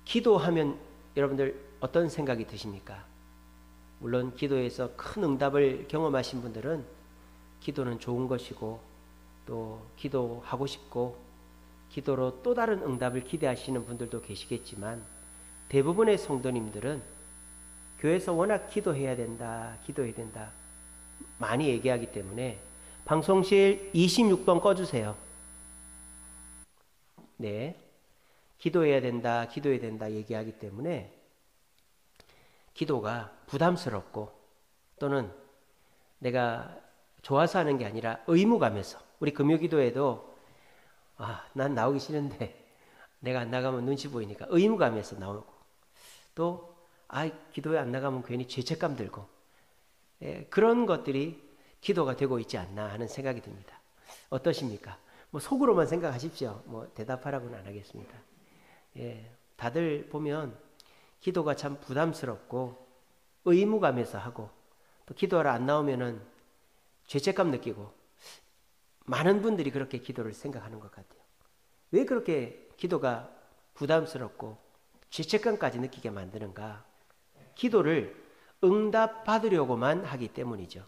기도하면 여러분들 어떤 생각이 드십니까? 물론 기도에서 큰 응답을 경험하신 분들은 기도는 좋은 것이고 또 기도하고 싶고 기도로 또 다른 응답을 기대하시는 분들도 계시겠지만 대부분의 성도님들은 교회에서 워낙 기도해야 된다 많이 얘기하기 때문에 방송실 26번 꺼주세요. 네, 기도해야 된다 얘기하기 때문에 기도가 부담스럽고 또는 내가 좋아서 하는 게 아니라 의무감에서, 우리 금요기도에도 난 나오기 싫은데 내가 안 나가면 눈치 보이니까 의무감에서 나오고, 또 기도에 안 나가면 괜히 죄책감 들고, 그런 것들이 기도가 되고 있지 않나 하는 생각이 듭니다. 어떠십니까? 속으로만 생각하십시오. 대답하라고는 안 하겠습니다. 다들 보면 기도가 참 부담스럽고 의무감에서 하고, 또 기도하러 안 나오면은 죄책감 느끼고, 많은 분들이 그렇게 기도를 생각하는 것 같아요. 왜 그렇게 기도가 부담스럽고 죄책감까지 느끼게 만드는가? 기도를 응답받으려고만 하기 때문이죠.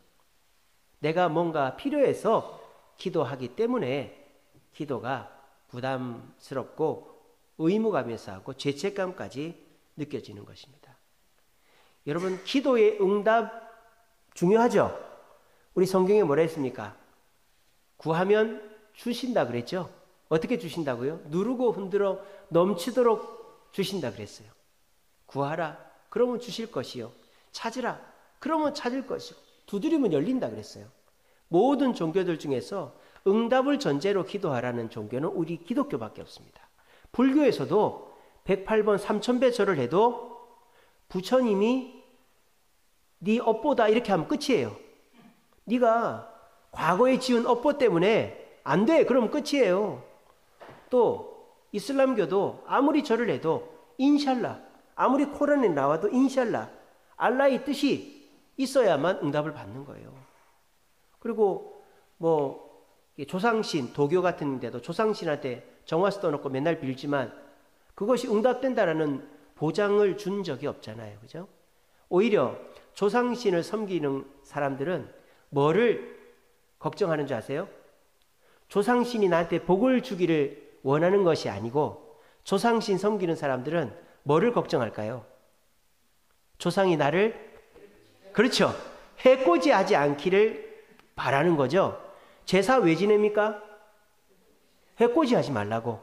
내가 뭔가 필요해서 기도하기 때문에 기도가 부담스럽고 의무감에서 하고 죄책감까지 느껴지는 것입니다. 여러분, 기도의 응답 중요하죠? 우리 성경에 뭐라 했습니까? 구하면 주신다 그랬죠? 어떻게 주신다고요? 누르고 흔들어 넘치도록 주신다 그랬어요. 구하라, 그러면 주실 것이요. 찾으라, 그러면 찾을 것이요. 두드리면 열린다 그랬어요. 모든 종교들 중에서 응답을 전제로 기도하라는 종교는 우리 기독교밖에 없습니다. 불교에서도 108번 3000배 절을 해도 부처님이 네 업보다 이렇게 하면 끝이에요. 네가 과거에 지은 업보 때문에 안 돼, 그러면 끝이에요. 또 이슬람교도 아무리 절을 해도 인샬라, 아무리 코란에 나와도 인샬라, 알라의 뜻이 있어야만 응답을 받는 거예요. 그리고 조상신, 도교 같은 데도 조상신한테 정화수 떠놓고 맨날 빌지만 그것이 응답된다라는 보장을 준 적이 없잖아요. 그죠? 오히려 조상신을 섬기는 사람들은 뭐를 걱정하는 줄 아세요? 조상신이 나한테 복을 주기를 원하는 것이 아니고, 조상신 섬기는 사람들은 뭐를 걱정할까요? 조상이 나를, 그렇죠, 해코지하지 않기를 바라는 거죠. 제사 왜 지냅니까? 해코지하지 말라고.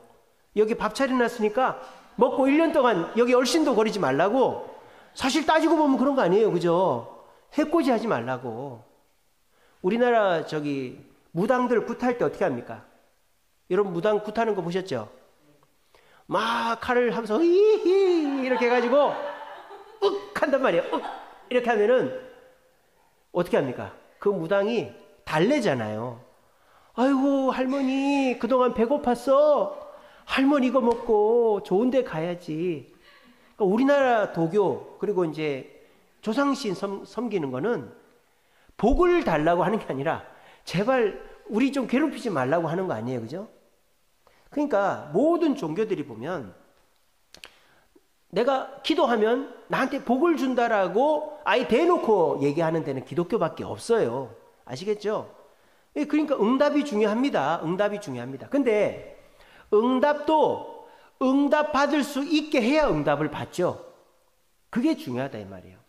여기 밥 차려놨으니까 먹고 1년 동안 여기 얼씬도 거리지 말라고. 사실 따지고 보면 그런 거 아니에요, 그죠? 해코지하지 말라고. 우리나라 무당들 굿할 때 어떻게 합니까? 여러분 무당 굿하는 거 보셨죠? 막 칼을 하면서 히히 이렇게 해가지고 윽 한단 말이에요. 윽 이렇게 하면은 어떻게 합니까? 그 무당이 달래잖아요. 아이고 할머니 그동안 배고팠어. 할머니 이거 먹고 좋은 데 가야지. 그러니까 우리나라 도교 그리고 이제 조상신 섬기는 거는 복을 달라고 하는 게 아니라 제발 우리 좀 괴롭히지 말라고 하는 거 아니에요, 그죠? 그러니까 모든 종교들이 보면 내가 기도하면 나한테 복을 준다라고 아예 대놓고 얘기하는 데는 기독교밖에 없어요. 아시겠죠? 그러니까 응답이 중요합니다. 응답이 중요합니다. 근데 응답도 응답 받을 수 있게 해야 응답을 받죠. 그게 중요하다 이 말이에요.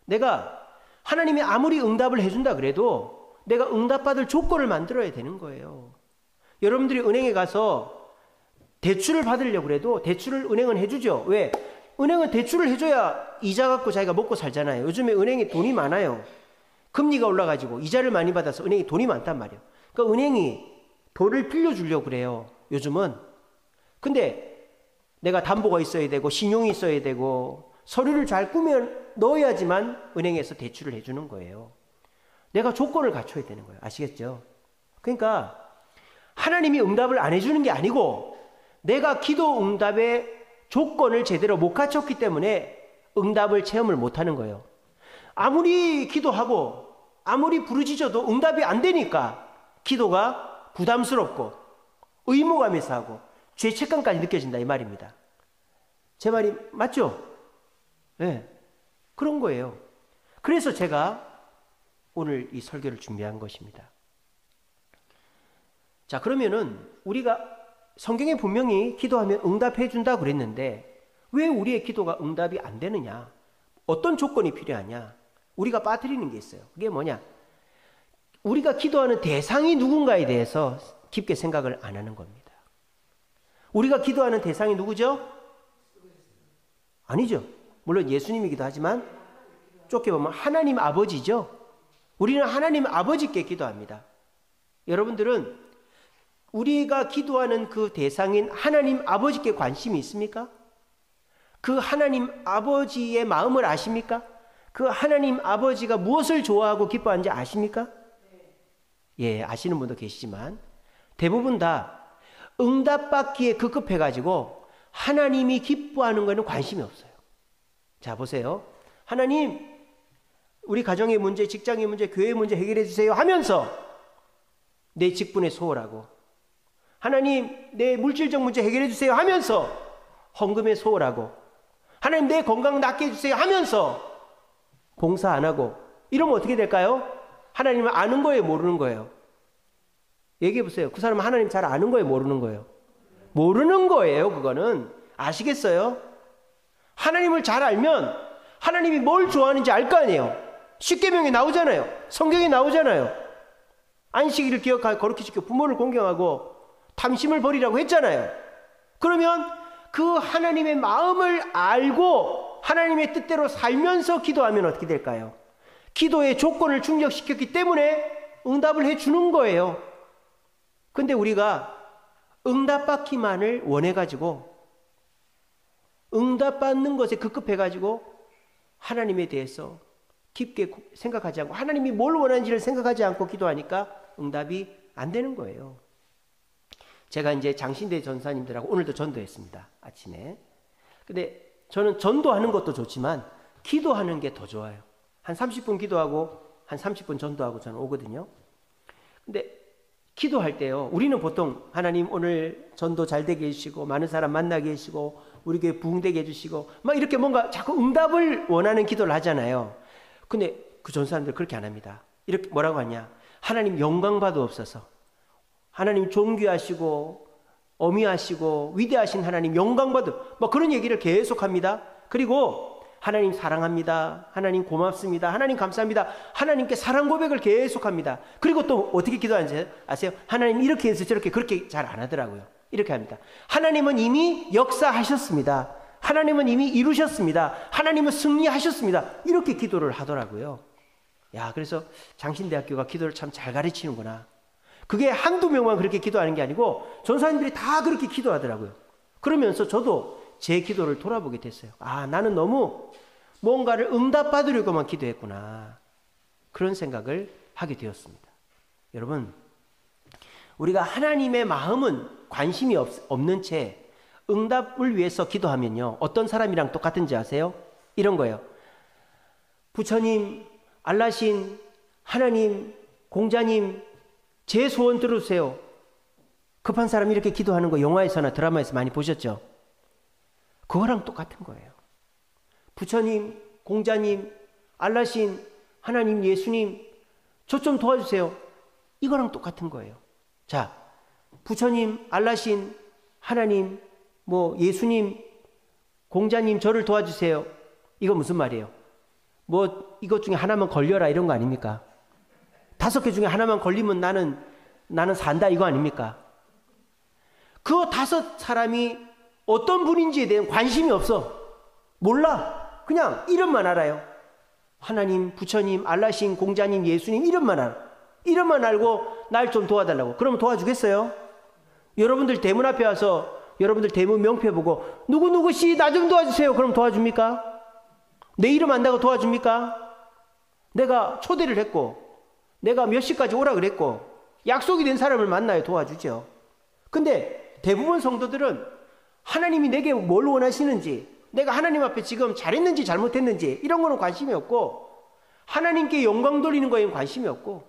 내가 하나님이 아무리 응답을 해준다 그래도 내가 응답받을 조건을 만들어야 되는 거예요. 여러분들이 은행에 가서 대출을 받으려고 해도 대출을 은행은 해주죠. 왜? 은행은 대출을 해줘야 이자 갖고 자기가 먹고 살잖아요. 요즘에 은행에 돈이 많아요. 금리가 올라가지고 이자를 많이 받아서 은행에 돈이 많단 말이에요. 그러니까 은행이 돈을 빌려주려고 그래요, 요즘은. 근데 내가 담보가 있어야 되고 신용이 있어야 되고 서류를 잘 꾸며 넣어야지만 은행에서 대출을 해주는 거예요. 내가 조건을 갖춰야 되는 거예요. 아시겠죠? 그러니까 하나님이 응답을 안 해주는 게 아니고 내가 기도 응답의 조건을 제대로 못 갖췄기 때문에 응답을 체험을 못하는 거예요. 아무리 기도하고 아무리 부르짖어도 응답이 안 되니까 기도가 부담스럽고 의무감에서 하고 죄책감까지 느껴진다 이 말입니다. 제 말이 맞죠? 네. 그런 거예요. 그래서 제가 오늘 이 설교를 준비한 것입니다. 자, 그러면은 우리가 성경에 분명히 기도하면 응답해 준다 그랬는데 왜 우리의 기도가 응답이 안 되느냐? 어떤 조건이 필요하냐? 우리가 빠뜨리는 게 있어요. 그게 뭐냐? 우리가 기도하는 대상이 누군가에 대해서 깊게 생각을 안 하는 겁니다. 우리가 기도하는 대상이 누구죠? 아니죠. 물론 예수님이기도 하지만 좁게 보면 하나님 아버지죠. 우리는 하나님 아버지께 기도합니다. 여러분들은 우리가 기도하는 그 대상인 하나님 아버지께 관심이 있습니까? 그 하나님 아버지의 마음을 아십니까? 그 하나님 아버지가 무엇을 좋아하고 기뻐하는지 아십니까? 예, 아시는 분도 계시지만 대부분 다 응답받기에 급급해가지고 하나님이 기뻐하는 거에는 관심이 없어요. 자, 보세요. 하나님, 우리 가정의 문제, 직장의 문제, 교회의 문제 해결해 주세요 하면서 내 직분에 소홀하고, 하나님, 내 물질적 문제 해결해 주세요 하면서 헌금에 소홀하고, 하나님, 내 건강 낫게 해주세요 하면서 봉사 안 하고, 이러면 어떻게 될까요? 하나님을 아는 거예요, 모르는 거예요? 얘기해 보세요. 그 사람은 하나님 잘 아는 거예요, 모르는 거예요? 모르는 거예요. 그거는 아시겠어요? 하나님을 잘 알면 하나님이 뭘 좋아하는지 알 거 아니에요. 십계명에 나오잖아요. 성경에 나오잖아요. 안식일을 기억하고 거룩히 지켜 부모를 공경하고 탐심을 버리라고 했잖아요. 그러면 그 하나님의 마음을 알고 하나님의 뜻대로 살면서 기도하면 어떻게 될까요? 기도의 조건을 충족시켰기 때문에 응답을 해주는 거예요. 근데 우리가 응답받기만을 원해가지고 응답받는 것에 급급해가지고 하나님에 대해서 깊게 생각하지 않고 하나님이 뭘 원하는지를 생각하지 않고 기도하니까 응답이 안 되는 거예요. 제가 이제 장신대 전사님들하고 오늘도 전도했습니다. 아침에. 근데 저는 전도하는 것도 좋지만 기도하는 게 더 좋아요. 한 30분 기도하고 한 30분 전도하고 저는 오거든요. 근데 기도할 때요, 우리는 보통 하나님 오늘 전도 잘 되게 해주시고 많은 사람 만나게 해주시고 우리 교회 부흥되게 해주시고 막 이렇게 뭔가 자꾸 응답을 원하는 기도를 하잖아요. 근데 그 전사님들 그렇게 안 합니다. 이렇게 뭐라고 하냐? 하나님 영광 받으옵소서. 하나님 존귀하시고 어미하시고 위대하신 하나님 영광 받으, 뭐 그런 얘기를 계속합니다. 그리고 하나님 사랑합니다. 하나님 고맙습니다. 하나님 감사합니다. 하나님께 사랑 고백을 계속합니다. 그리고 또 어떻게 기도하는지 아세요? 하나님 이렇게 해서 저렇게 그렇게 잘 안 하더라고요. 이렇게 합니다. 하나님은 이미 역사하셨습니다. 하나님은 이미 이루셨습니다. 하나님은 승리하셨습니다. 이렇게 기도를 하더라고요. 야, 그래서 장신대학교가 기도를 참 잘 가르치는구나. 그게 한두 명만 그렇게 기도하는 게 아니고 전사님들이 다 그렇게 기도하더라고요. 그러면서 저도 제 기도를 돌아보게 됐어요. 아, 나는 너무 뭔가를 응답받으려고만 기도했구나. 그런 생각을 하게 되었습니다. 여러분, 우리가 하나님의 마음은 관심이 없는 채 응답을 위해서 기도하면요, 어떤 사람이랑 똑같은지 아세요? 이런 거예요. 부처님, 알라신, 하나님, 공자님, 제 소원 들으세요. 급한 사람이 이렇게 기도하는 거 영화에서나 드라마에서 많이 보셨죠? 그거랑 똑같은 거예요. 부처님, 공자님, 알라신, 하나님, 예수님, 저 좀 도와주세요. 이거랑 똑같은 거예요. 자, 부처님, 알라신, 하나님, 뭐 예수님, 공자님, 저를 도와주세요. 이거 무슨 말이에요? 뭐 이것 중에 하나만 걸려라 이런 거 아닙니까? 5개 중에 하나만 걸리면 나는 산다 이거 아닙니까? 그 5 사람이 어떤 분인지에 대한 관심이 없어. 몰라. 그냥 이름만 알아요. 하나님, 부처님, 알라신, 공자님, 예수님 이름만 알아. 이름만 알고 날 좀 도와달라고. 그러면 도와주겠어요? 여러분들 대문 앞에 와서 여러분들 대문 명패 보고 누구누구씨 나 좀 도와주세요. 그럼 도와줍니까? 내 이름 안다고 도와줍니까? 내가 초대를 했고 내가 몇 시까지 오라 그랬고 약속이 된 사람을 만나야 도와주죠. 근데 대부분 성도들은 하나님이 내게 뭘 원하시는지, 내가 하나님 앞에 지금 잘했는지 잘못했는지 이런 거는 관심이 없고 하나님께 영광 돌리는 거에는 관심이 없고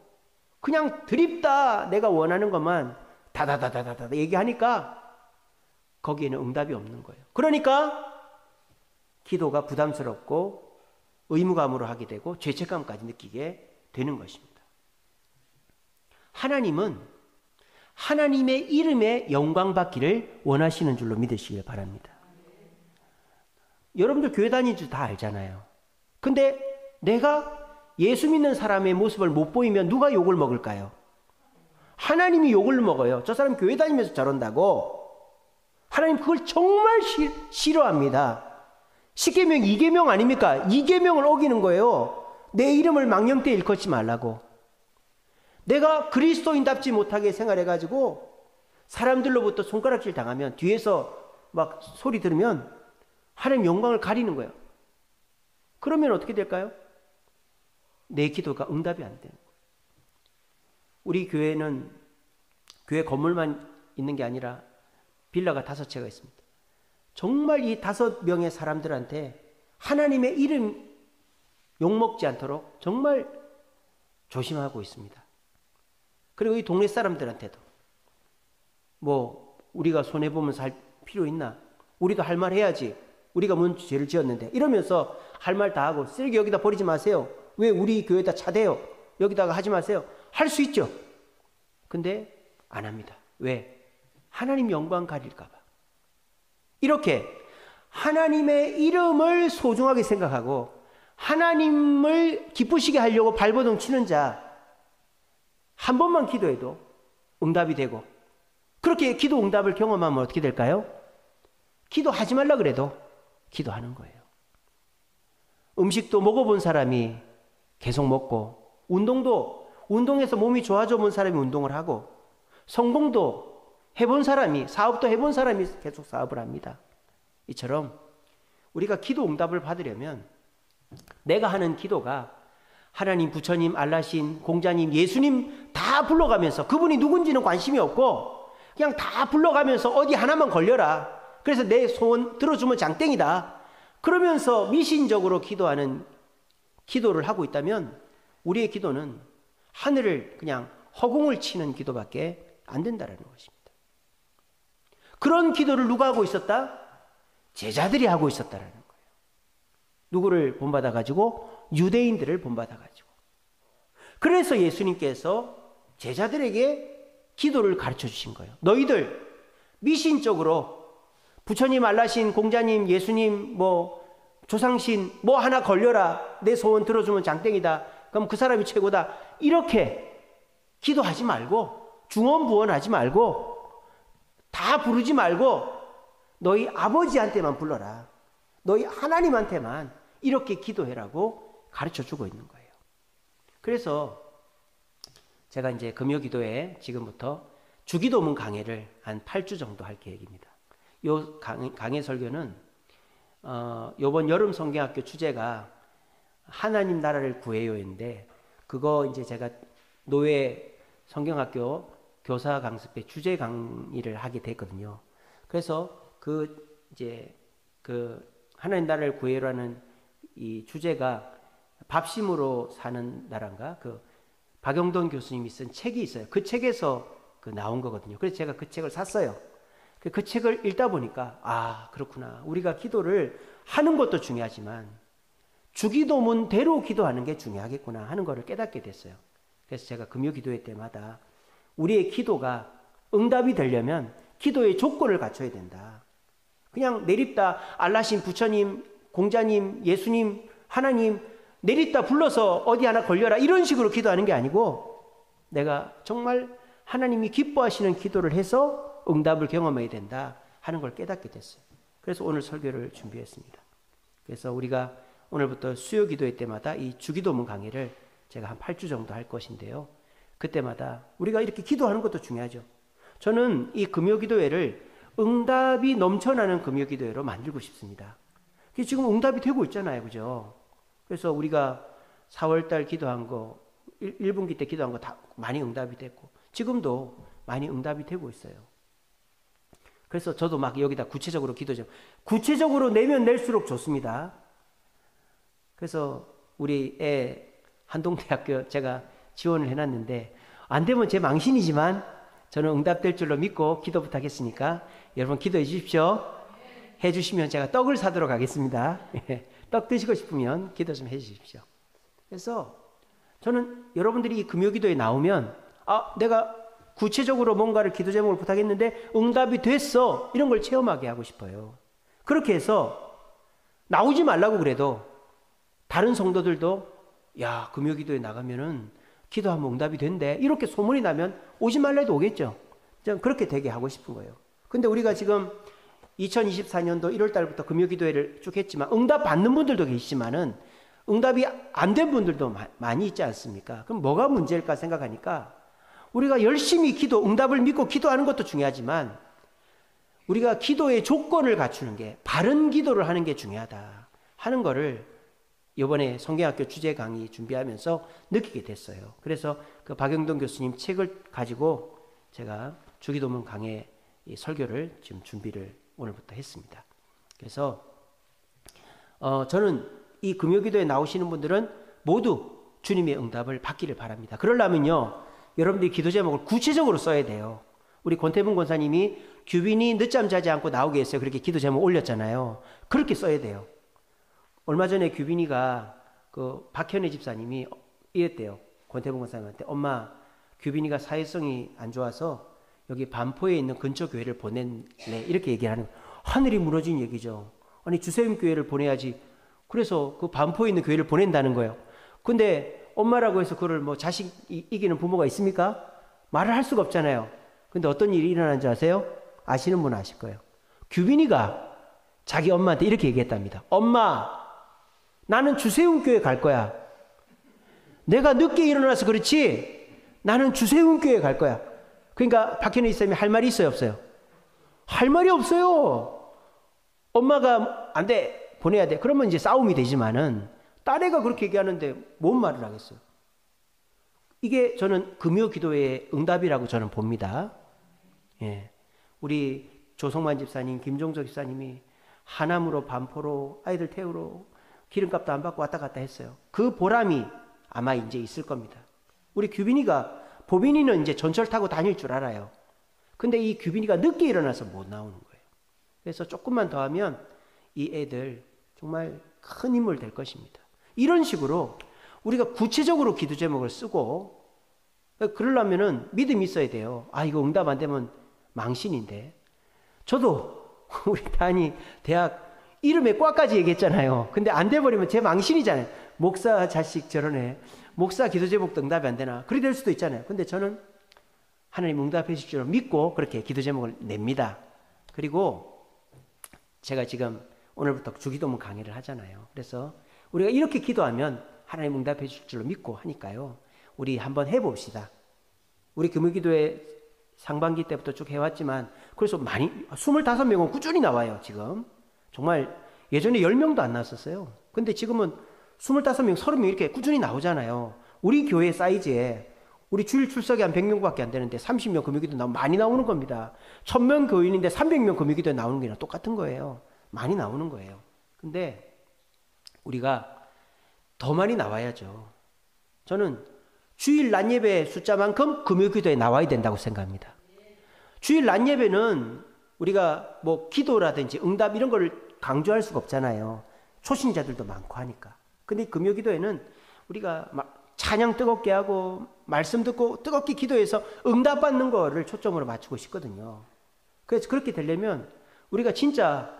그냥 드립다 내가 원하는 것만 다다다다다다 얘기하니까 거기에는 응답이 없는 거예요. 그러니까 기도가 부담스럽고 의무감으로 하게 되고 죄책감까지 느끼게 되는 것입니다. 하나님은 하나님의 이름에 영광 받기를 원하시는 줄로 믿으시길 바랍니다. 여러분들 교회 다니는 줄 다 알잖아요. 근데 내가 예수 믿는 사람의 모습을 못 보이면 누가 욕을 먹을까요? 하나님이 욕을 먹어요. 저 사람 교회 다니면서 저런다고. 하나님 그걸 정말 싫어합니다. 10계명 2계명 아닙니까? 2계명을 어기는 거예요. 내 이름을 망령되이 일컫지 말라고. 내가 그리스도인답지 못하게 생활해가지고 사람들로부터 손가락질 당하면 뒤에서 막 소리 들으면 하나님 영광을 가리는 거예요. 그러면 어떻게 될까요? 내 기도가 응답이 안 되는 거예요. 우리 교회는 교회 건물만 있는 게 아니라 빌라가 5채가 있습니다. 정말 이 5명의 사람들한테 하나님의 이름 욕먹지 않도록 정말 조심하고 있습니다. 그리고 이 동네 사람들한테도 뭐 우리가 손해보면서 할 필요 있나? 우리도 할 말 해야지. 우리가 뭔 죄를 지었는데 이러면서 할 말 다 하고 쓰레기 여기다 버리지 마세요. 왜 우리 교회에다 차대요? 여기다가 하지 마세요. 할 수 있죠. 근데 안 합니다. 왜? 하나님 영광 가릴까 봐. 이렇게 하나님의 이름을 소중하게 생각하고 하나님을 기쁘시게 하려고 발버둥 치는 자 한 번만 기도해도 응답이 되고 그렇게 기도 응답을 경험하면 어떻게 될까요? 기도하지 말라 그래도 기도하는 거예요. 음식도 먹어본 사람이 계속 먹고 운동해서 몸이 좋아져 본 사람이 운동을 하고 성공도 해본 사람이 사업도 해본 사람이 계속 사업을 합니다. 이처럼 우리가 기도 응답을 받으려면 내가 하는 기도가 하나님, 부처님, 알라신, 공자님, 예수님 다 불러가면서 그분이 누군지는 관심이 없고 그냥 다 불러가면서 어디 하나만 걸려라. 그래서 내 소원 들어주면 장땡이다. 그러면서 미신적으로 기도하는 기도를 하고 있다면 우리의 기도는 하늘을 그냥 허공을 치는 기도밖에 안 된다는 것입니다. 그런 기도를 누가 하고 있었다? 제자들이 하고 있었다는 거예요. 누구를 본받아가지고? 유대인들을 본받아가지고. 그래서 예수님께서 제자들에게 기도를 가르쳐 주신 거예요. 너희들 미신적으로 부처님, 알라신, 공자님, 예수님, 뭐 조상신 뭐 하나 걸려라. 내 소원 들어주면 장땡이다. 그럼 그 사람이 최고다. 이렇게 기도하지 말고 중언부언하지 말고 다 부르지 말고 너희 아버지한테만 불러라. 너희 하나님한테만 이렇게 기도해라고 가르쳐주고 있는 거예요. 그래서 제가 이제 금요기도에 지금부터 주기도문 강해를 한 8주 정도 할 계획입니다. 요 강해 설교는 요번 여름 성경학교 주제가 하나님 나라를 구해요인데 그거 이제 제가 노예 성경학교 교사 강습회 주제 강의를 하게 됐거든요. 그래서 이제 하나님 나라를 구해요라는 이 주제가 밥심으로 사는 나라인가 박영돈 교수님이 쓴 책이 있어요. 그 책에서 나온 거거든요. 그래서 제가 그 책을 샀어요. 그 책을 읽다 보니까 아 그렇구나. 우리가 기도를 하는 것도 중요하지만 주기도문대로 기도하는 게 중요하겠구나 하는 것을 깨닫게 됐어요. 그래서 제가 금요기도회 때마다 우리의 기도가 응답이 되려면 기도의 조건을 갖춰야 된다. 그냥 내립다 알라신 부처님, 공자님, 예수님, 하나님 내립다 불러서 어디 하나 걸려라 이런 식으로 기도하는 게 아니고 내가 정말 하나님이 기뻐하시는 기도를 해서 응답을 경험해야 된다 하는 걸 깨닫게 됐어요. 그래서 오늘 설교를 준비했습니다. 그래서 우리가 오늘부터 수요 기도회 때마다 이 주기도문 강의를 제가 한 8주 정도 할 것인데요. 그때마다 우리가 이렇게 기도하는 것도 중요하죠. 저는 이 금요기도회를 응답이 넘쳐나는 금요기도회로 만들고 싶습니다. 지금 응답이 되고 있잖아요. 그죠? 그래서 우리가 4월달 기도한 거 1분기 때 기도한 거 다 많이 응답이 됐고 지금도 많이 응답이 되고 있어요. 그래서 저도 막 여기다 구체적으로 기도 좀 구체적으로 내면 낼수록 좋습니다. 그래서 우리 애 한동대학교 제가 지원을 해놨는데 안 되면 제 망신이지만 저는 응답될 줄로 믿고 기도 부탁했으니까 여러분 기도해 주십시오. 해주시면 제가 떡을 사도록 하겠습니다. 떡 드시고 싶으면 기도 좀 해주십시오. 그래서 저는 여러분들이 이 금요기도에 나오면 내가 구체적으로 뭔가를 기도 제목을 부탁했는데 응답이 됐어, 이런 걸 체험하게 하고 싶어요. 그렇게 해서 나오지 말라고 그래도 다른 성도들도 야, 금요기도에 나가면은 기도하면 응답이 된대, 이렇게 소문이 나면 오지 말라 해도 오겠죠. 저는 그렇게 되게 하고 싶은 거예요. 근데 우리가 지금 2024년도 1월 달부터 금요기도회를 쭉 했지만 응답 받는 분들도 계시지만은 응답이 안 된 분들도 많이 있지 않습니까? 그럼 뭐가 문제일까 생각하니까 우리가 열심히 응답을 믿고 기도하는 것도 중요하지만 우리가 기도의 조건을 갖추는 게, 바른 기도를 하는 게 중요하다 하는 거를 이번에 성경학교 주제 강의 준비하면서 느끼게 됐어요. 그래서 그 박영동 교수님 책을 가지고 제가 주기도문 강의 설교를 지금 준비를 오늘부터 했습니다. 그래서 저는 이 금요기도에 나오시는 분들은 모두 주님의 응답을 받기를 바랍니다. 그러려면요, 여러분들이 기도 제목을 구체적으로 써야 돼요. 우리 권태분 권사님이 규빈이 늦잠 자지 않고 나오게 했어요. 그렇게 기도 제목 올렸잖아요. 그렇게 써야 돼요. 얼마 전에 규빈이가 그 박현애 집사님이 이랬대요. 권태분 권사님한테, 엄마, 규빈이가 사회성이 안 좋아서 여기 반포에 있는 근처 교회를 보낼래, 이렇게 얘기를 하는 거예요. 하늘이 무너진 얘기죠. 아니, 주세임 교회를 보내야지. 그래서 그 반포에 있는 교회를 보낸다는 거예요. 근데 엄마라고 해서 그걸 뭐 자식 이기는 부모가 있습니까? 말을 할 수가 없잖아요. 근데 어떤 일이 일어난지 아세요? 아시는 분은 아실 거예요. 규빈이가 자기 엄마한테 이렇게 얘기했답니다. 엄마, 나는 주세훈 교회 갈 거야. 내가 늦게 일어나서 그렇지 나는 주세훈 교회 갈 거야. 그러니까 박현희 집사님이 할 말이 있어요, 없어요? 할 말이 없어요. 엄마가 안 돼, 보내야 돼. 그러면 이제 싸움이 되지만은 딸애가 그렇게 얘기하는데 뭔 말을 하겠어요? 이게 저는 금요 기도의 응답이라고 저는 봅니다. 예. 우리 조성만 집사님, 김종석 집사님이 하남으로 반포로 아이들 태우러 기름값도 안 받고 왔다 갔다 했어요. 그 보람이 아마 이제 있을 겁니다. 우리 규빈이가, 보빈이는 이제 전철 타고 다닐 줄 알아요. 근데 이 규빈이가 늦게 일어나서 못 나오는 거예요. 그래서 조금만 더 하면 이 애들 정말 큰 인물 될 것입니다. 이런 식으로 우리가 구체적으로 기도 제목을 쓰고, 그러려면은 믿음이 있어야 돼요. 이거 응답 안 되면 망신인데. 저도 우리 단이 대학 이름에 과까지 얘기했잖아요. 근데 안 돼버리면 제 망신이잖아요. 목사 자식 저러네. 목사 기도 제목도 응답이 안 되나. 그리 될 수도 있잖아요. 근데 저는 하나님 응답해 주실 줄 믿고 그렇게 기도 제목을 냅니다. 그리고 제가 지금 오늘부터 주기도문 강의를 하잖아요. 그래서 우리가 이렇게 기도하면 하나님 응답해 주실 줄로 믿고 하니까요. 우리 한번 해봅시다. 우리 금요기도회 상반기 때부터 쭉 해왔지만 그래서 많이 25명은 꾸준히 나와요. 지금 정말 예전에 10명도 안 나왔었어요. 근데 지금은 25명, 30명 이렇게 꾸준히 나오잖아요. 우리 교회 사이즈에 우리 주일 출석이 한 100명밖에 안 되는데 30명 금요기도 나오면 많이 나오는 겁니다. 1000명 교인인데 300명 금요기도에 나오는 게 똑같은 거예요. 많이 나오는 거예요. 근데 우리가 더 많이 나와야죠. 저는 주일 낮 예배 숫자만큼 금요기도에 나와야 된다고 생각합니다. 주일 낮 예배는 우리가 뭐 기도라든지 응답 이런 걸 강조할 수가 없잖아요. 초신자들도 많고 하니까. 근데 금요기도에는 우리가 막 찬양 뜨겁게 하고 말씀 듣고 뜨겁게 기도해서 응답받는 거를 초점으로 맞추고 싶거든요. 그래서 그렇게 되려면 우리가 진짜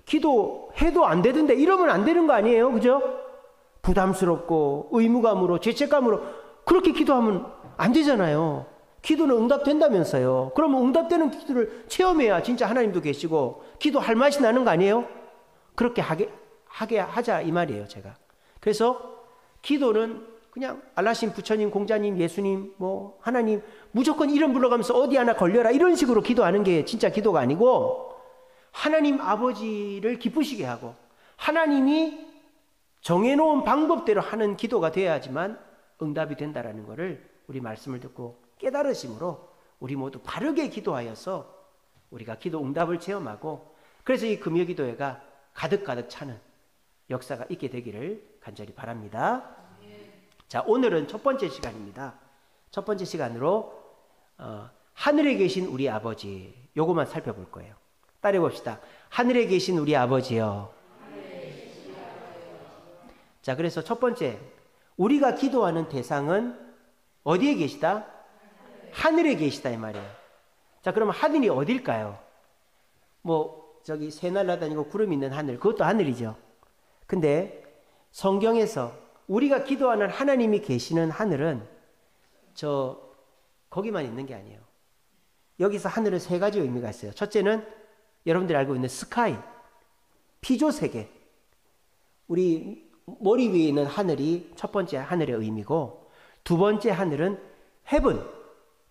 기도해도 안 되던데 이러면 안 되는 거 아니에요? 그죠? 부담스럽고 의무감으로 죄책감으로 그렇게 기도하면 안 되잖아요. 기도는 응답된다면서요. 그러면 응답되는 기도를 체험해야 진짜 하나님도 계시고 기도할 맛이 나는 거 아니에요? 그렇게 하게 하자 이 말이에요, 제가. 그래서 기도는 그냥 알라신 부처님, 공자님, 예수님, 뭐 하나님 무조건 이름 불러가면서 어디 하나 걸려라 이런 식으로 기도하는 게 진짜 기도가 아니고 하나님 아버지를 기쁘시게 하고 하나님이 정해놓은 방법대로 하는 기도가 되어야지만 응답이 된다라는 것을 우리 말씀을 듣고 깨달으심으로 우리 모두 바르게 기도하여서 우리가 기도 응답을 체험하고 그래서 이 금요기도회가 가득가득 차는 역사가 있게 되기를 간절히 바랍니다. 자, 오늘은 첫 번째 시간입니다. 첫 번째 시간으로 하늘에 계신 우리 아버지 요것만 살펴볼 거예요. 따라해 봅시다. 하늘에 계신 우리 아버지요. 자, 그래서 첫 번째, 우리가 기도하는 대상은 어디에 계시다? 하늘에 계시다 이 말이에요. 자, 그러면 하늘이 어딜까요? 뭐 저기 새날 날아다니고 구름 있는 하늘, 그것도 하늘이죠. 근데 성경에서 우리가 기도하는 하나님이 계시는 하늘은 거기만 있는 게 아니에요. 여기서 하늘은 세 가지 의미가 있어요. 첫째는 여러분들이 알고 있는 스카이, 피조세계. 우리 머리 위에 있는 하늘이 첫 번째 하늘의 의미고, 두 번째 하늘은 헤븐,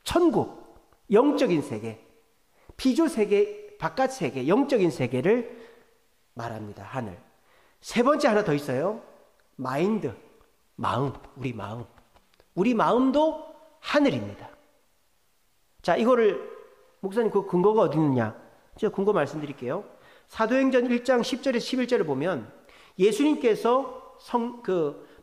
천국, 영적인 세계. 피조세계, 바깥 세계, 영적인 세계를 말합니다. 하늘. 세 번째 하나 더 있어요. 마인드, 마음, 우리 마음. 우리 마음도 하늘입니다. 자, 이거를 목사님 그 근거가 어디 있느냐? 제가 근거 말씀드릴게요. 사도행전 1장 10절에서 11절을 보면 예수님께서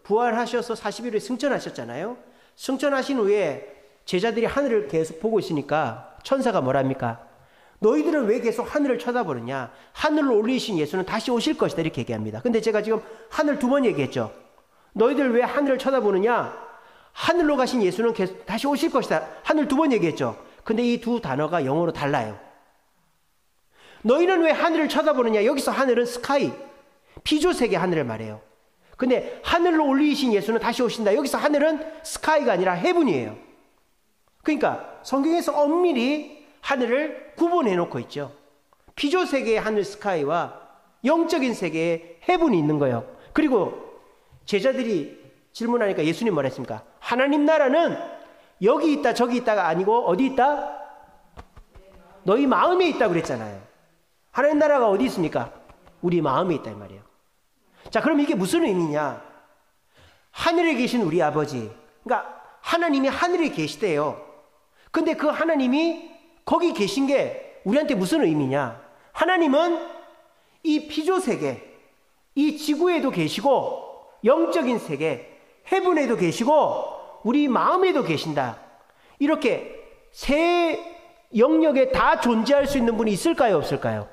부활하셔서 40일에 승천하셨잖아요. 승천하신 후에 제자들이 하늘을 계속 보고 있으니까 천사가 뭐랍니까? 너희들은 왜 계속 하늘을 쳐다보느냐? 하늘로 올리신 예수는 다시 오실 것이다 이렇게 얘기합니다. 근데 제가 지금 하늘 두 번 얘기했죠. 너희들 왜 하늘을 쳐다보느냐? 하늘로 가신 예수는 계속 다시 오실 것이다. 하늘 두 번 얘기했죠. 근데 이 두 단어가 영어로 달라요. 너희는 왜 하늘을 쳐다보느냐? 여기서 하늘은 스카이, 피조세계 하늘을 말해요. 근데 하늘로 올리신 예수는 다시 오신다. 여기서 하늘은 스카이가 아니라 헤븐이에요. 그러니까 성경에서 엄밀히 하늘을 구분해 놓고 있죠. 피조세계의 하늘 스카이와 영적인 세계의 헤븐이 있는 거예요. 그리고 제자들이 질문하니까 예수님 뭐라 했습니까? 하나님 나라는 여기 있다 저기 있다가 아니고 어디 있다? 너희 마음에 있다고 그랬잖아요. 하나님 나라가 어디 있습니까? 우리 마음에 있다 이 말이에요. 자, 그럼 이게 무슨 의미냐? 하늘에 계신 우리 아버지, 그러니까 하나님이 하늘에 계시대요. 근데 그 하나님이 거기 계신 게 우리한테 무슨 의미냐? 하나님은 이 피조세계, 이 지구에도 계시고 영적인 세계, 헤븐에도 계시고 우리 마음에도 계신다. 이렇게 세 영역에 다 존재할 수 있는 분이 있을까요? 없을까요?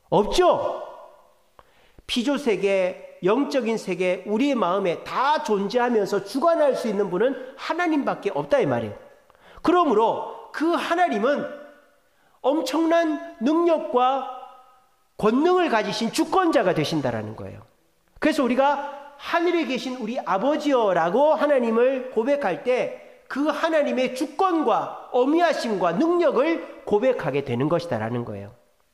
없죠? 피조세계, 영적인 세계, 우리의 마음에 다 존재하면서 주관할 수 있는 분은 하나님밖에 없다 이 말이에요. 그러므로 그 하나님은 엄청난 능력과 권능을 가지신 주권자가 되신다라는 거예요. 그래서 우리가 하늘에 계신 우리 아버지여라고 하나님을 고백할 때 그 하나님의 주권과 어미하심과 능력을 고백하게 되는 것이다라는 거예요.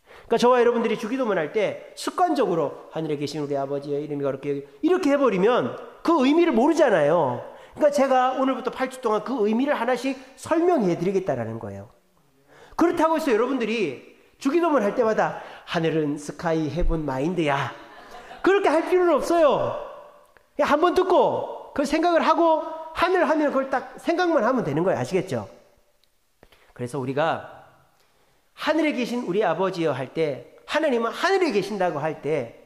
그러니까 저와 여러분들이 주기도문 할 때 습관적으로 하늘에 계신 우리 아버지의 이름이 이렇게 해버리면 그 의미를 모르잖아요. 그러니까 제가 오늘부터 8주 동안 그 의미를 하나씩 설명해 드리겠다라는 거예요. 그렇다고 해서 여러분들이 주기도문 할 때마다 하늘은 스카이 헤븐 마인드야 그렇게 할 필요는 없어요. 그냥 한번 듣고 그 생각을 하고 하늘 하면 그걸 딱 생각만 하면 되는 거예요. 아시겠죠? 그래서 우리가 하늘에 계신 우리 아버지여 할 때, 하나님은 하늘에 계신다고 할 때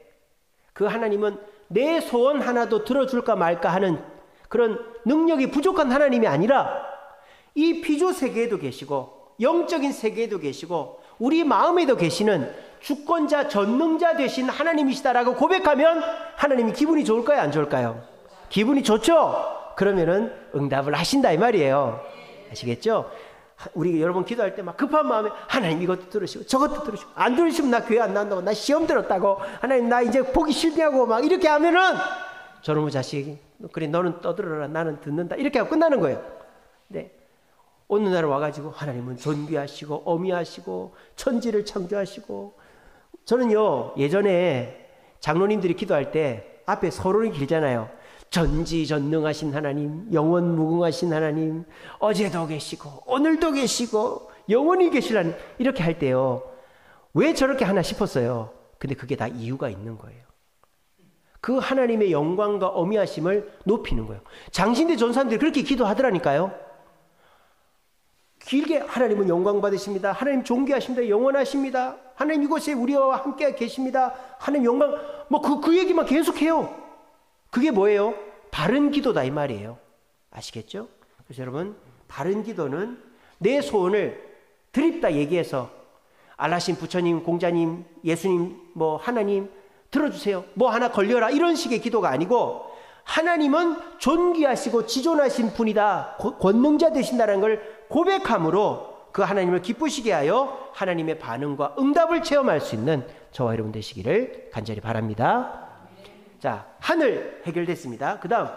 그 하나님은 내 소원 하나도 들어줄까 말까 하는 그런 능력이 부족한 하나님이 아니라 이 피조세계에도 계시고 영적인 세계에도 계시고 우리 마음에도 계시는 주권자 전능자 되신 하나님이시다라고 고백하면 하나님이 기분이 좋을까요? 안 좋을까요? 기분이 좋죠? 그러면은 응답을 하신다 이 말이에요. 아시겠죠? 우리 여러분 기도할 때 막 급한 마음에 하나님 이것도 들으시고 저것도 들으시고 안 들으시면 나 교회 안 나온다고 나 시험 들었다고 하나님 나 이제 보기 싫냐고 막 이렇게 하면은 저놈의 자식 그래 너는 떠들어라 나는 듣는다 이렇게 하고 끝나는 거예요. 네. 어느 날 와가지고 하나님은 존귀하시고 어미하시고 천지를 창조하시고 저는요 예전에 장로님들이 기도할 때 앞에 서론이 길잖아요. 전지전능하신 하나님, 영원무궁하신 하나님, 어제도 계시고 오늘도 계시고 영원히 계실 하나님 이렇게 할 때요. 왜 저렇게 하나 싶었어요. 근데 그게 다 이유가 있는 거예요. 그 하나님의 영광과 어미하심을 높이는 거예요. 장신대 전사님들이 그렇게 기도하더라니까요. 길게 하나님은 영광 받으십니다. 하나님 존귀하십니다. 영원하십니다. 하나님 이곳에 우리와 함께 계십니다. 하나님 영광 그 얘기만 계속해요. 그게 뭐예요? 바른 기도다 이 말이에요. 아시겠죠? 그래서 여러분 바른 기도는 내 소원을 드립다 얘기해서 알라신 부처님, 공자님, 예수님, 뭐 하나님 들어주세요. 뭐 하나 걸려라. 이런 식의 기도가 아니고 하나님은 존귀하시고 지존하신 분이다. 권능자 되신다는 걸 고백함으로 그 하나님을 기쁘시게 하여 하나님의 반응과 응답을 체험할 수 있는 저와 여러분 되시기를 간절히 바랍니다. 자, 하늘 해결됐습니다. 그 다음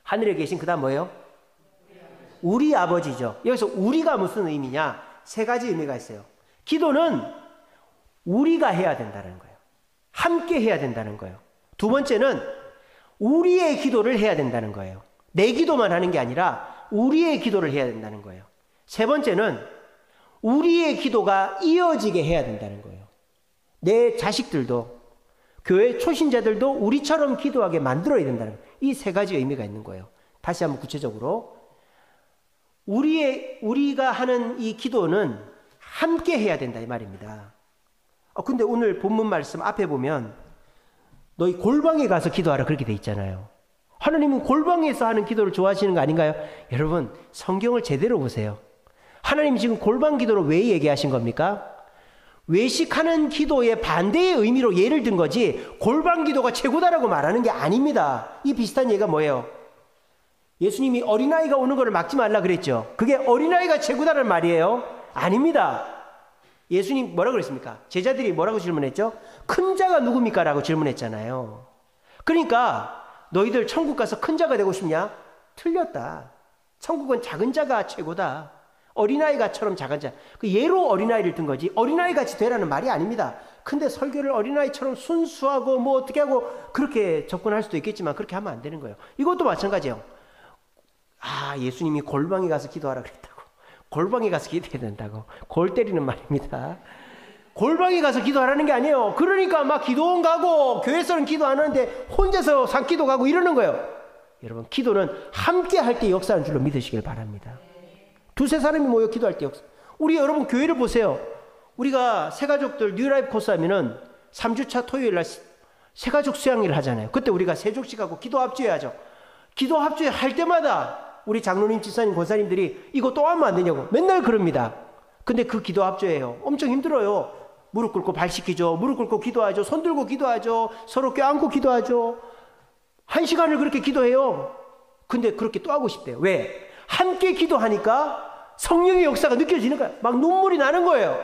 하늘에 계신 그 다음 뭐예요? 우리 아버지죠. 여기서 우리가 무슨 의미냐? 세 가지 의미가 있어요. 기도는 우리가 해야 된다는 거예요. 함께 해야 된다는 거예요. 두 번째는 우리의 기도를 해야 된다는 거예요. 내 기도만 하는 게 아니라 우리의 기도를 해야 된다는 거예요. 세 번째는 우리의 기도가 이어지게 해야 된다는 거예요. 내 자식들도 교회 초신자들도 우리처럼 기도하게 만들어야 된다는 거예요. 이 세 가지 의미가 있는 거예요. 다시 한번 구체적으로 우리가 하는 이 기도는 함께 해야 된다 이 말입니다. 근데 오늘 본문 말씀 앞에 보면 너희 골방에 가서 기도하라 그렇게 돼 있잖아요. 하나님은 골방에서 하는 기도를 좋아하시는 거 아닌가요? 여러분 성경을 제대로 보세요. 하나님 지금 골방 기도를 왜 얘기하신 겁니까? 외식하는 기도의 반대의 의미로 예를 든 거지 골방 기도가 최고다라고 말하는 게 아닙니다. 이 비슷한 얘기가 뭐예요? 예수님이 어린아이가 오는 것을 막지 말라 그랬죠. 그게 어린아이가 최고다라는 말이에요? 아닙니다. 예수님 뭐라고 그랬습니까? 제자들이 뭐라고 질문했죠? 큰 자가 누굽니까? 라고 질문했잖아요. 그러니까 너희들 천국 가서 큰 자가 되고 싶냐? 틀렸다. 천국은 작은 자가 최고다. 어린아이가처럼 작은 자. 그 예로 어린아이를 든 거지 어린아이같이 되라는 말이 아닙니다. 근데 설교를 어린아이처럼 순수하고 뭐 어떻게 하고 그렇게 접근할 수도 있겠지만 그렇게 하면 안 되는 거예요. 이것도 마찬가지예요. 예수님이 골방에 가서 기도하라 그랬다고. 골방에 가서 기도해야 된다고. 골 때리는 말입니다. 골방에 가서 기도하라는 게 아니에요. 그러니까 막 기도원 가고 교회에서는 기도 안 하는데 혼자서 산기도 가고 이러는 거예요. 여러분 기도는 함께 할 때 역사하는 줄로 믿으시길 바랍니다. 두세 사람이 모여 기도할 때 역사. 우리 여러분 교회를 보세요. 우리가 새가족들 뉴라이프 코스 하면은 3주차 토요일 날 새가족 수양일을 하잖아요. 그때 우리가 세족식 하고 기도 합주회 하죠. 기도 합주회 할 때마다 우리 장로님, 집사님, 권사님들이 이거 또 하면 안 되냐고 맨날 그럽니다. 근데 그 기도 합주회요. 엄청 힘들어요. 무릎 꿇고 발 씻기죠. 무릎 꿇고 기도하죠. 손 들고 기도하죠. 서로 껴안고 기도하죠. 1시간을 그렇게 기도해요. 근데 그렇게 또 하고 싶대요. 왜? 함께 기도하니까 성령의 역사가 느껴지는 거예요. 막 눈물이 나는 거예요.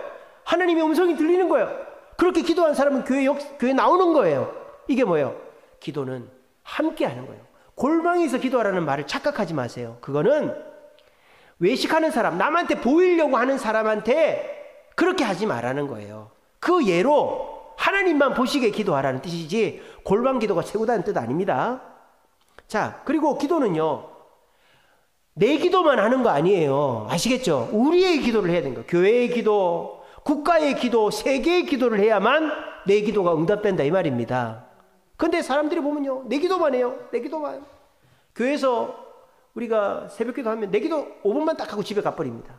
하나님의 음성이 들리는 거예요. 그렇게 기도한 사람은 교회 나오는 거예요. 이게 뭐예요? 기도는 함께 하는 거예요. 골방에서 기도하라는 말을 착각하지 마세요. 그거는 외식하는 사람, 남한테 보이려고 하는 사람한테 그렇게 하지 말라는 거예요. 그 예로 하나님만 보시게 기도하라는 뜻이지 골방 기도가 최고다는 뜻 아닙니다. 자, 그리고 기도는요. 내 기도만 하는 거 아니에요. 아시겠죠? 우리의 기도를 해야 되는 거예요. 교회의 기도, 국가의 기도, 세계의 기도를 해야만 내 기도가 응답된다 이 말입니다. 근데 사람들이 보면요. 내 기도만 해요. 내 기도만. 교회에서 우리가 새벽 기도하면 내 기도 5분만 딱 하고 집에 가버립니다.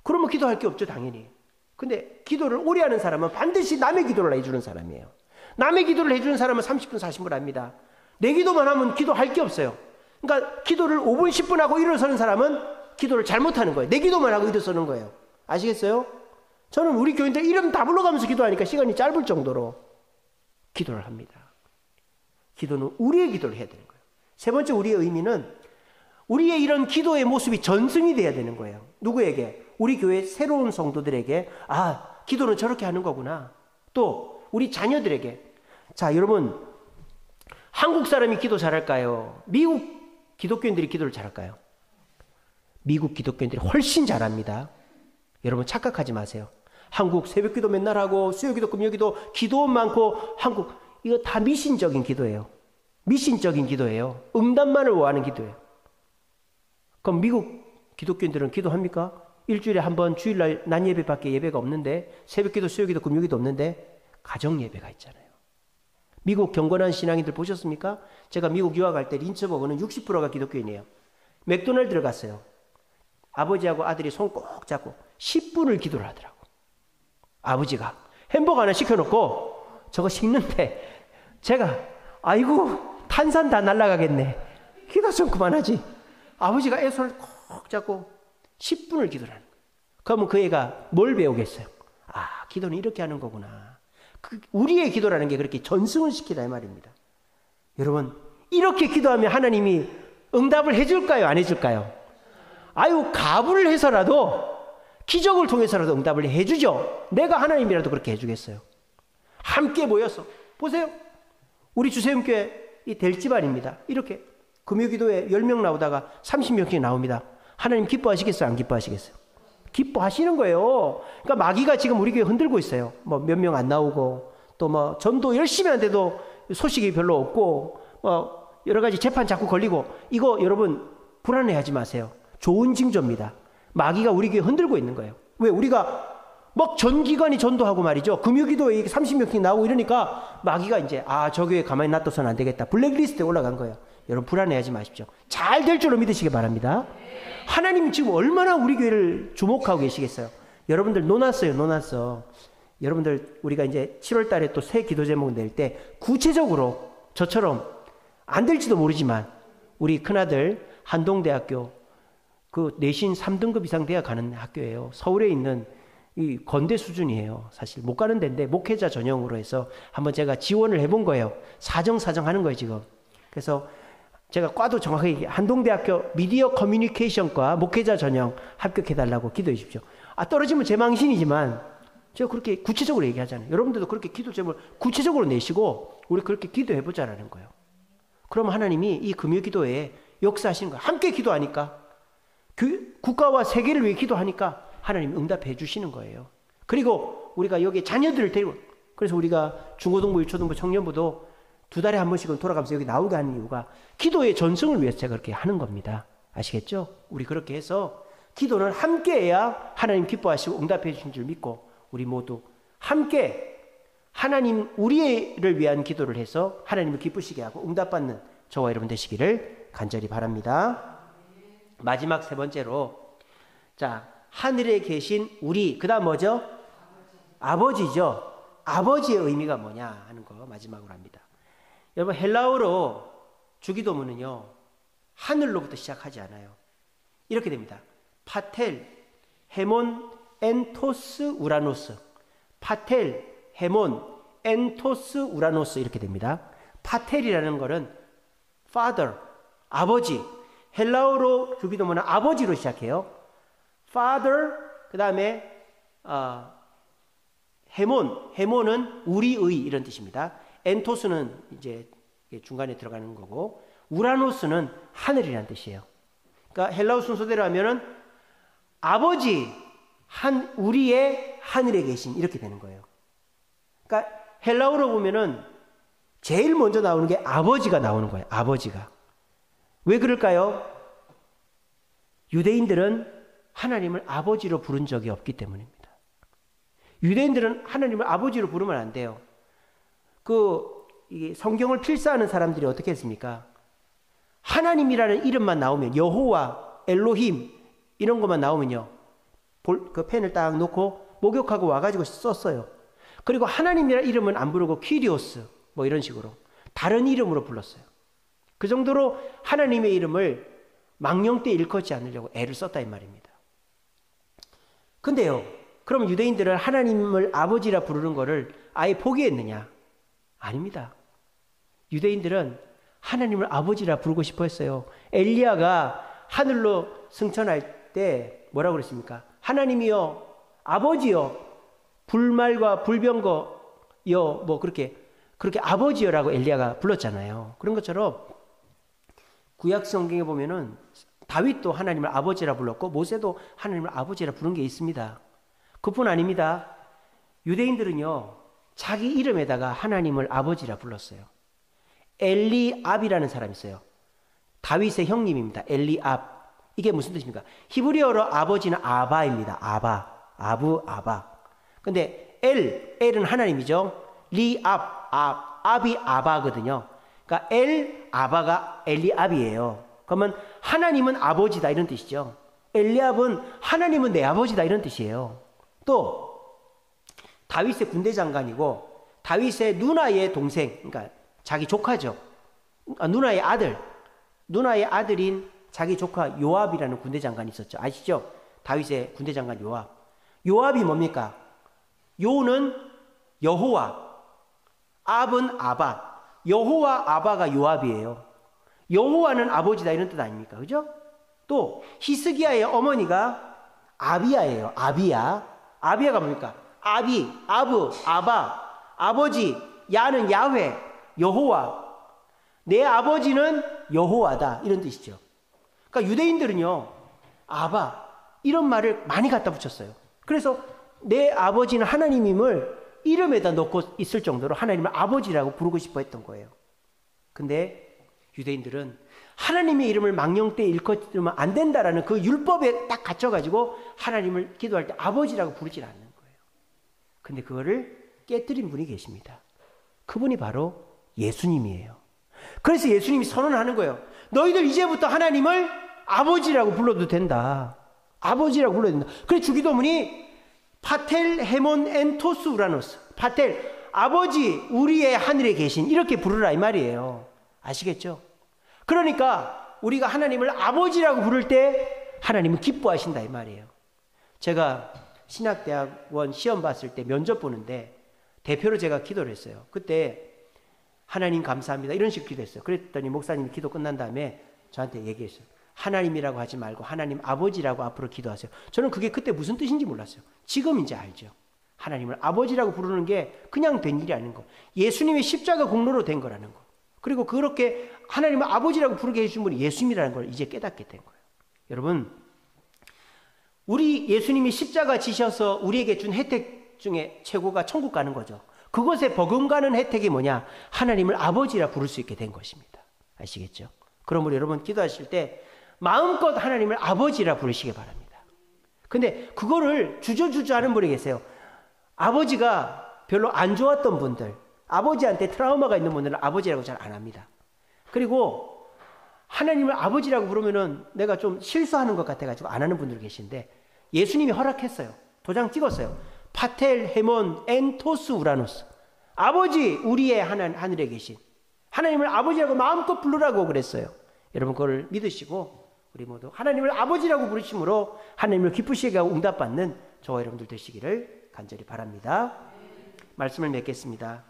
그러면 기도할 게 없죠 당연히. 근데 기도를 오래 하는 사람은 반드시 남의 기도를 해주는 사람이에요. 남의 기도를 해주는 사람은 30분 40분 합니다. 내 기도만 하면 기도할 게 없어요. 그러니까 기도를 5분 10분 하고 일어서는 사람은 기도를 잘못하는 거예요. 내 기도만 하고 일어서는 거예요. 아시겠어요? 저는 우리 교인들 이름 다 불러가면서 기도하니까 시간이 짧을 정도로 기도를 합니다. 기도는 우리의 기도를 해야 되는 거예요. 세 번째 우리의 의미는 우리의 이런 기도의 모습이 전승이 돼야 되는 거예요. 누구에게? 우리 교회 새로운 성도들에게 기도는 저렇게 하는 거구나. 또 우리 자녀들에게. 자, 여러분 한국 사람이 기도 잘할까요? 미국 기독교인들이 기도를 잘할까요? 미국 기독교인들이 훨씬 잘합니다. 여러분 착각하지 마세요. 한국 새벽기도 맨날 하고 수요기도 금요기도 기도원 많고 한국 이거 다 미신적인 기도예요. 미신적인 기도예요. 응답만을 원하는 기도예요. 그럼 미국 기독교인들은 기도합니까? 일주일에 한 번 주일날 낮 예배밖에 예배가 없는데 새벽기도 수요기도 금요기도 없는데 가정예배가 있잖아요. 미국 경건한 신앙인들 보셨습니까? 제가 미국 유학할 때 린츠버그는 60%가 기독교인이에요. 맥도날드를 갔어요. 아버지하고 아들이 손 꼭 잡고 10분을 기도를 하더라고. 아버지가 햄버거 하나 시켜놓고 저거 식는데 제가 아이고 탄산 다 날아가겠네. 기도 좀 그만하지. 아버지가 애 손을 꼭 잡고 10분을 기도를 하는 거예요. 그러면 그 애가 뭘 배우겠어요? 아, 기도는 이렇게 하는 거구나. 우리의 기도라는 게 그렇게 전승을 시키다 이 말입니다. 여러분, 이렇게 기도하면 하나님이 응답을 해줄까요? 안 해줄까요? 아유, 가불을 해서라도 기적을 통해서라도 응답을 해주죠. 내가 하나님이라도 그렇게 해주겠어요. 함께 모여서 보세요. 우리 주세움교회 이 델집안입니다. 이렇게 금요기도에 10명 나오다가 30명씩 나옵니다. 하나님 기뻐하시겠어요? 안 기뻐하시겠어요? 기뻐하시는 거예요. 그러니까 마귀가 지금 우리 교회 흔들고 있어요. 뭐 몇 명 안 나오고 또 뭐 전도 열심히 하는데도 소식이 별로 없고 여러 가지 재판 자꾸 걸리고, 이거 여러분 불안해하지 마세요. 좋은 징조입니다. 마귀가 우리 교회 흔들고 있는 거예요. 왜? 우리가 막 전기관이 전도하고 말이죠. 금요기도에 30명씩 나오고 이러니까 마귀가 이제 저 교회 가만히 놔둬서는 안 되겠다. 블랙리스트에 올라간 거예요. 여러분 불안해하지 마십시오. 잘 될 줄로 믿으시기 바랍니다. 하나님이 지금 얼마나 우리 교회를 주목하고 계시겠어요. 여러분들 논았어. 여러분들 우리가 이제 7월 달에 또 새 기도 제목 낼 때 구체적으로 저처럼 안 될지도 모르지만 우리 큰아들 한동대학교 그 내신 3등급 이상 돼야 가는 학교예요. 서울에 있는 이 건대 수준이에요. 사실 못 가는 데인데 목회자 전형으로 해서 한번 제가 지원을 해본 거예요. 사정 하는 거예요 지금. 그래서 제가 과도 정확하게 한동대학교 미디어 커뮤니케이션과 목회자 전형 합격해달라고 기도해 주십시오. 떨어지면 제 망신이지만 제가 그렇게 구체적으로 얘기하잖아요. 여러분들도 그렇게 기도 제목을 구체적으로 내시고 우리 그렇게 기도해보자라는 거예요. 그러면 하나님이 이 금요기도에 역사하시는 거예요. 함께 기도하니까, 국가와 세계를 위해 기도하니까 하나님이 응답해 주시는 거예요. 그리고 우리가 여기 자녀들을 데리고, 그래서 우리가 중고등부, 유초등부, 청년부도 2달에 한 번씩은 돌아가면서 여기 나오게 하는 이유가 기도의 전승을 위해서 제가 그렇게 하는 겁니다. 아시겠죠? 우리 그렇게 해서 기도는 함께 해야 하나님 기뻐하시고 응답해 주신 줄 믿고, 우리 모두 함께 하나님 우리를 위한 기도를 해서 하나님을 기쁘시게 하고 응답받는 저와 여러분 되시기를 간절히 바랍니다. 마지막 세 번째로, 자, 하늘에 계신 우리, 그 다음 뭐죠? 아버지죠. 아버지의 의미가 뭐냐 하는 거 마지막으로 합니다. 여러분, 헬라어로 주기도문은요, 하늘로부터 시작하지 않아요. 이렇게 됩니다. 파텔, 헤몬, 엔토스, 우라노스. 파텔, 헤몬, 엔토스, 우라노스 이렇게 됩니다. 파텔이라는 것은 father, 아버지. 헬라어로 주기도문은 아버지로 시작해요. father, 그 다음에 헤몬은 우리의 이런 뜻입니다. 엔토스는 이제 중간에 들어가는 거고, 우라노스는 하늘이라는 뜻이에요. 그러니까 헬라어 순서대로 하면은 아버지, 우리의 하늘에 계신, 이렇게 되는 거예요. 그러니까 헬라어로 보면은 제일 먼저 나오는 게 아버지가 나오는 거예요. 아버지가. 왜 그럴까요? 유대인들은 하나님을 아버지로 부른 적이 없기 때문입니다. 유대인들은 하나님을 아버지로 부르면 안 돼요. 이 성경을 필사하는 사람들이 어떻게 했습니까? 하나님이라는 이름만 나오면, 여호와, 엘로힘 이런 것만 나오면요, 그 펜을 딱 놓고 목욕하고 와가지고 썼어요. 그리고 하나님이라는 이름은 안 부르고 키리오스 뭐 이런 식으로 다른 이름으로 불렀어요. 그 정도로 하나님의 이름을 망령되이 일컫지 않으려고 애를 썼다 이 말입니다. 근데요, 그럼 유대인들은 하나님을 아버지라 부르는 거를 아예 포기했느냐? 아닙니다. 유대인들은 하나님을 아버지라 부르고 싶어 했어요. 엘리야가 하늘로 승천할 때 뭐라고 그랬습니까? 하나님이여, 아버지여, 불말과 불병거여, 뭐 그렇게 아버지여라고 엘리야가 불렀잖아요. 그런 것처럼 구약 성경에 보면은 다윗도 하나님을 아버지라 불렀고 모세도 하나님을 아버지라 부른 게 있습니다. 그뿐 아닙니다. 유대인들은요, 자기 이름에다가 하나님을 아버지라 불렀어요. 엘리압이라는 사람이 있어요. 다윗의 형님입니다. 엘리압. 이게 무슨 뜻입니까? 히브리어로 아버지는 아바입니다. 아바. 근데 엘은 하나님이죠. 리압, 압이 아바거든요. 그러니까 아바가 엘리압이에요. 그러면 하나님은 아버지다 이런 뜻이죠. 엘리압은 하나님은 내 아버지다 이런 뜻이에요. 또 다윗의 군대 장관이고 다윗의 누나의 동생, 그러니까 자기 조카죠. 누나의 아들인 자기 조카 요압이라는 군대 장관이 있었죠. 아시죠? 다윗의 군대 장관 요압이 뭡니까? 요는 여호와, 압은 아바. 여호와 아바가 요압이에요. 여호와는 아버지다 이런 뜻 아닙니까? 그죠? 또 히스기야의 어머니가 아비야예요. 아비야. 아비야가 뭡니까? 아비, 아브, 아바. 아버지, 야는 야훼, 여호와. 내 아버지는 여호와다 이런 뜻이죠. 그러니까 유대인들은요, 아바 이런 말을 많이 갖다 붙였어요. 그래서 내 아버지는 하나님임을 이름에다 넣고 있을 정도로 하나님을 아버지라고 부르고 싶어 했던 거예요. 근데 유대인들은 하나님의 이름을 망령되이 일컫으면 안 된다라는 그 율법에 딱 갇혀가지고 하나님을 기도할 때 아버지라고 부르질 않는 거예요. 근데 그거를 깨뜨린 분이 계십니다. 그분이 바로 예수님이에요. 그래서 예수님이 선언하는 거예요. 너희들 이제부터 하나님을 아버지라고 불러도 된다. 아버지라고 불러도 된다. 그래서 주기도문이 파텔 헤몬 엔토스 우라노스. 파텔, 아버지 우리의 하늘에 계신, 이렇게 부르라 이 말이에요. 아시겠죠? 그러니까 우리가 하나님을 아버지라고 부를 때 하나님은 기뻐하신다 이 말이에요. 제가 신학대학원 시험 봤을 때 면접 보는데 대표로 제가 기도를 했어요. 그때 하나님 감사합니다 이런 식으로 기도했어요. 그랬더니 목사님이 기도 끝난 다음에 저한테 얘기했어요. 하나님이라고 하지 말고 하나님 아버지라고 앞으로 기도하세요. 저는 그게 그때 무슨 뜻인지 몰랐어요. 지금 이제 알죠. 하나님을 아버지라고 부르는 게 그냥 된 일이 아닌 거. 예수님의 십자가 공로로 된 거라는 거. 그리고 그렇게 하나님을 아버지라고 부르게 해주신 분이 예수님이라는 걸 이제 깨닫게 된 거예요. 여러분, 우리 예수님이 십자가 지셔서 우리에게 준 혜택 중에 최고가 천국 가는 거죠. 그것에 버금가는 혜택이 뭐냐? 하나님을 아버지라 부를 수 있게 된 것입니다. 아시겠죠? 그러므로 여러분 기도하실 때 마음껏 하나님을 아버지라 부르시기 바랍니다. 근데 그거를 주저주저 하는 분이 계세요. 아버지가 별로 안 좋았던 분들, 아버지한테 트라우마가 있는 분들은 아버지라고 잘 안 합니다. 그리고 하나님을 아버지라고 부르면은 내가 좀 실수하는 것 같아가지고 안 하는 분들 계신데 예수님이 허락했어요. 도장 찍었어요. 파텔 헤몬 엔토스 우라노스. 아버지 우리의 하늘에 계신 하나님을 아버지라고 마음껏 부르라고 그랬어요. 여러분 그걸 믿으시고 우리 모두 하나님을 아버지라고 부르심으로 하나님을 기쁘시게 하고 응답받는 저와 여러분들 되시기를 간절히 바랍니다. 말씀을 맺겠습니다.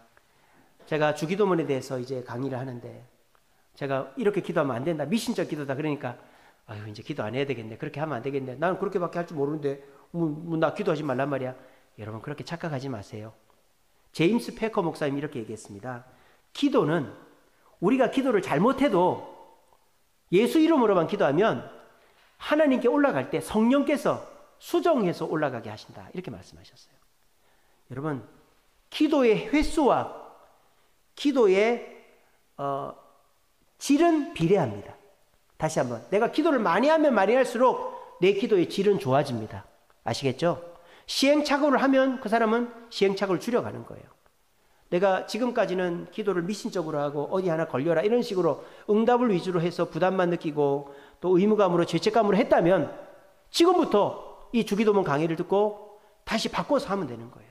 제가 주기도문에 대해서 이제 강의를 하는데 제가 이렇게 기도하면 안 된다. 미신적 기도다. 그러니까 아유 이제 기도 안 해야 되겠네. 그렇게 하면 안 되겠네. 나는 그렇게밖에 할 줄 모르는데 나 기도하지 말란 말이야. 여러분 그렇게 착각하지 마세요. 제임스 패커 목사님이 이렇게 얘기했습니다. 기도는 우리가 기도를 잘못해도 예수 이름으로만 기도하면 하나님께 올라갈 때 성령께서 수정해서 올라가게 하신다. 이렇게 말씀하셨어요. 여러분 기도의 횟수와 기도의 질은 비례합니다. 다시 한번 내가 기도를 많이 하면 많이 할수록 내 기도의 질은 좋아집니다. 아시겠죠? 시행착오를 하면 그 사람은 시행착오를 줄여가는 거예요. 내가 지금까지는 기도를 미신적으로 하고 어디 하나 걸려라 이런 식으로 응답을 위주로 해서 부담만 느끼고 또 의무감으로 죄책감으로 했다면 지금부터 이 주기도문 강의를 듣고 다시 바꿔서 하면 되는 거예요.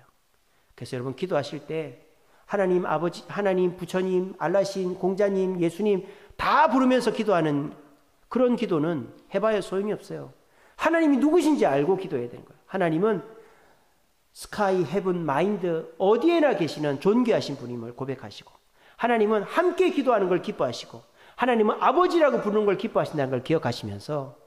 그래서 여러분 기도하실 때 하나님 아버지, 하나님 부처님, 알라신, 공자님, 예수님 다 부르면서 기도하는 그런 기도는 해봐야 소용이 없어요. 하나님이 누구신지 알고 기도해야 되는 거예요. 하나님은 스카이, 헤븐, 마인드 어디에나 계시는 존귀하신 분임을 고백하시고 하나님은 함께 기도하는 걸 기뻐하시고 하나님은 아버지라고 부르는 걸 기뻐하신다는 걸 기억하시면서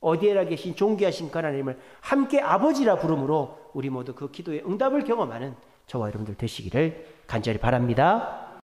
어디에나 계신 존귀하신 그 하나님을 함께 아버지라 부름으로 우리 모두 그 기도의 응답을 경험하는 저와 여러분들 되시기를 간절히 바랍니다.